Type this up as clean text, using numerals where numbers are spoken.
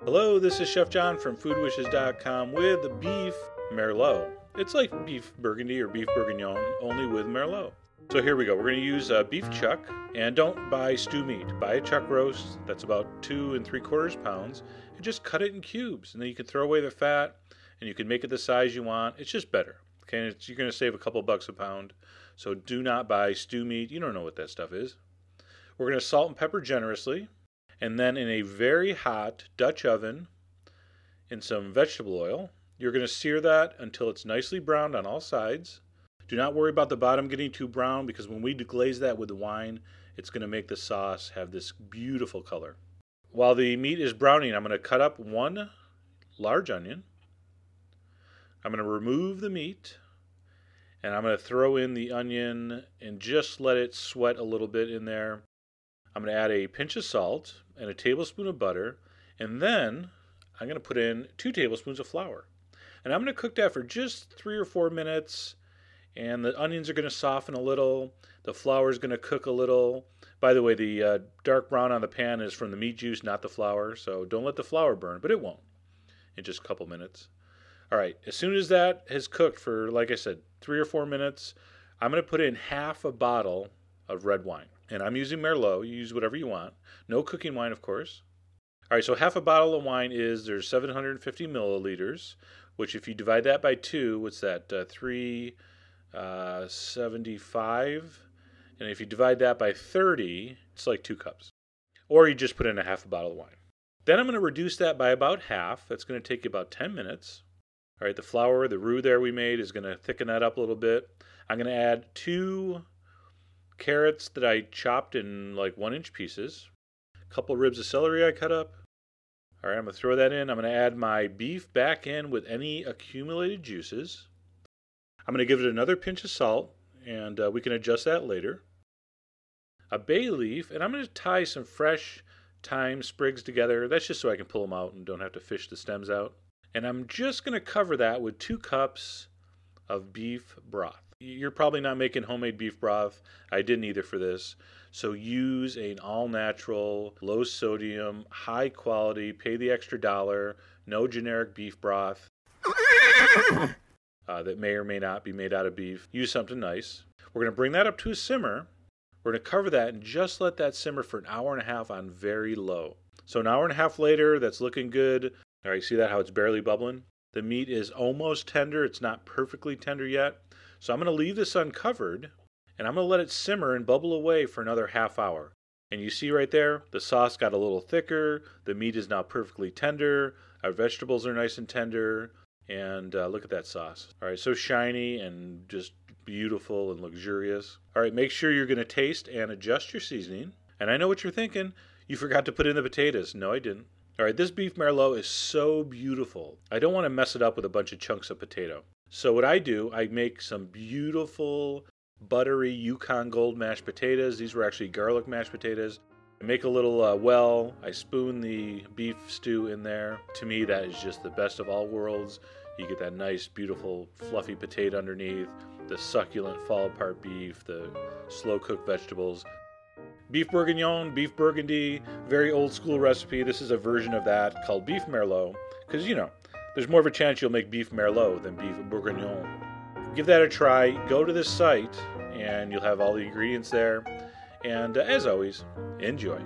Hello, this is Chef John from foodwishes.com with beef Merlot. It's like beef Burgundy or beef Bourguignon, only with Merlot. So here we go. We're going to use beef chuck, and don't buy stew meat. Buy a chuck roast that's about 2 3/4 pounds, and just cut it in cubes. And then you can throw away the fat, and you can make it the size you want. It's just better. Okay, and you're going to save a couple bucks a pound. So do not buy stew meat. You don't know what that stuff is. We're going to salt and pepper generously. And then in a very hot Dutch oven in some vegetable oil, you're going to sear that until it's nicely browned on all sides. Do not worry about the bottom getting too brown, because when we deglaze that with the wine, it's going to make the sauce have this beautiful color. While the meat is browning, I'm going to cut up 1 large onion. I'm going to remove the meat, and I'm going to throw in the onion and just let it sweat a little bit in there. I'm going to add a pinch of salt and a tablespoon of butter, and then I'm going to put in 2 tablespoons of flour. And I'm going to cook that for just 3 or 4 minutes, and the onions are going to soften a little. The flour is going to cook a little. By the way, the dark brown on the pan is from the meat juice, not the flour, so don't let the flour burn, but it won't in just a couple minutes. All right, as soon as that has cooked for, like I said, 3 or 4 minutes, I'm going to put in half a bottle of red wine. And I'm using Merlot. You use whatever you want. No cooking wine, of course. All right, so half a bottle of wine there's 750 milliliters, which if you divide that by 2, what's that? 375. And if you divide that by 30, it's like 2 cups. Or you just put in a half a bottle of wine. Then I'm going to reduce that by about half. That's going to take you about 10 minutes. All right, the flour, the roux there we made is going to thicken that up a little bit. I'm going to add 2 carrots that I chopped in like 1-inch pieces. A couple ribs of celery I cut up. All right, I'm going to throw that in. I'm going to add my beef back in with any accumulated juices. I'm going to give it another pinch of salt, and we can adjust that later. A bay leaf, and I'm going to tie some fresh thyme sprigs together. That's just so I can pull them out and don't have to fish the stems out. And I'm just going to cover that with 2 cups of beef broth. You're probably not making homemade beef broth. I didn't either for this. So use an all-natural, low-sodium, high-quality, pay the extra $1, no generic beef broth that may or may not be made out of beef. Use something nice. We're going to bring that up to a simmer. We're going to cover that and just let that simmer for an hour and a half on very low. So an hour and a half later, that's looking good. All right, see that, how it's barely bubbling? The meat is almost tender. It's not perfectly tender yet. So I'm going to leave this uncovered, and I'm going to let it simmer and bubble away for another half hour. And you see right there, the sauce got a little thicker. The meat is now perfectly tender. Our vegetables are nice and tender. And look at that sauce. All right, so shiny and just beautiful and luxurious. All right, make sure you're going to taste and adjust your seasoning. And I know what you're thinking. You forgot to put in the potatoes. No, I didn't. All right, this beef Merlot is so beautiful. I don't want to mess it up with a bunch of chunks of potato. So what I do, I make some beautiful, buttery Yukon Gold mashed potatoes. These were actually garlic mashed potatoes. I make a little I spoon the beef stew in there. To me, that is just the best of all worlds. You get that nice, beautiful, fluffy potato underneath, the succulent fall-apart beef, the slow-cooked vegetables. Beef Bourguignon, beef Burgundy, very old-school recipe. This is a version of that called beef Merlot, because, you know, there's more of a chance you'll make beef Merlot than beef Bourguignon. Give that a try. Go to this site, and you'll have all the ingredients there. And as always, enjoy.